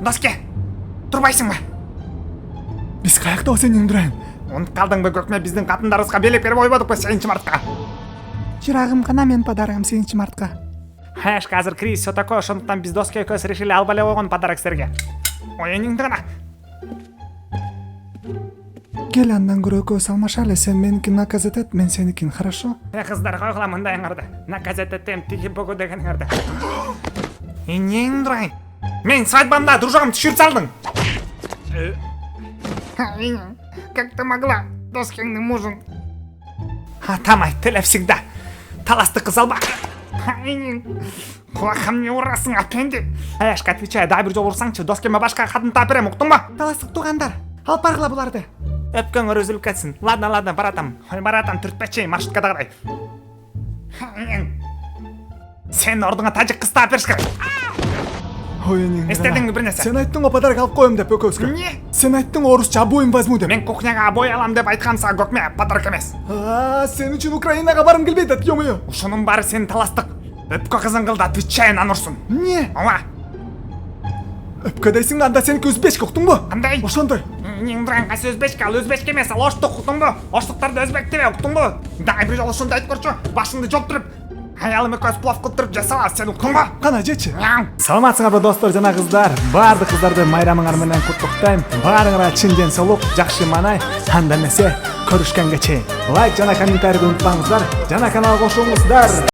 Доске, турбайсың ба? Биз каякта сенин Нурайым? Унутуп калдыңбы көкмө биздин катындарыбызга белек берип ойбодук 7 мартка. Чырагым гана менин подарагым 7 мартка. Хаш, азыр кризис все такое, ошондуктан биз Доске экөөбүз решили албай эле койгон подарок силерге. Оюнуңду гана. Кел андан көрө экөөбүз алмашалы, сен меникин наказать эт, мен сеникин, хорошо? Кыздар койгула мындайыңарды. Наказать этем тиги бөгө дегениңарды. Эмнең Нурайым? Мен свадьбамда дружогумду түшүрүп салдың. Как ты могла, Доскеңдин мужун? Атамай, теле всегда. Таласты кыз алба. Кулакка эмне урасың, апенди? Аяшка отвечай, дагы бир жолу урсаңчы, Доскеме башка катын таап берем, уктуңбу? Таластык туугандар, алып баргыла буларды. Өпкөңөр үзүлүп кетсин. Ладно, баратам. Баратам, түртпечи, маршруткадагыдай. Сен ордуңа тажик кыз таап бериш керек. Ой, энең. Эстедиңби бир нерсе? Сен айттың го подарок алып коем деп экөөбүзгө. Эмне? Сен айттың орусча обоим возьму деп. Мен кухняга обой алам деп айткамса, көкме, подарок эмес. Сен үчүн Украинага барым келбейт, ё-моё. Ушунун баары сенин таластык. Өпкө кызың кылды, отвечай, анурсун. Эмне? Ооба. Өпкө дейсиң, анда сеники өзбечке, уктуңбу? Кандай? Ошондой. Неңдиран кайсы өзбечке, ал өзбечке эмес, ал оштук, уктуңбу? Оштуктарды өзбек дебе, уктуңбу? Дагы бир жолу ушундай айтып көрчү, башыңды жоптуруп. Аялым экөөбүз плов кылтырып жасала, сен уктуңбу? Кана жечи. Саламатсыңарбы достор жана кыздар. Баардык кыздарды майрамыңар менен куттуктайм. Баарыңарга чын денсаулык, жакшы маанай, анда эмесе көрүшкөнгө чейин. Лайк жана комментарийди унутпаңыздар. Жана каналга кошулуңуздар.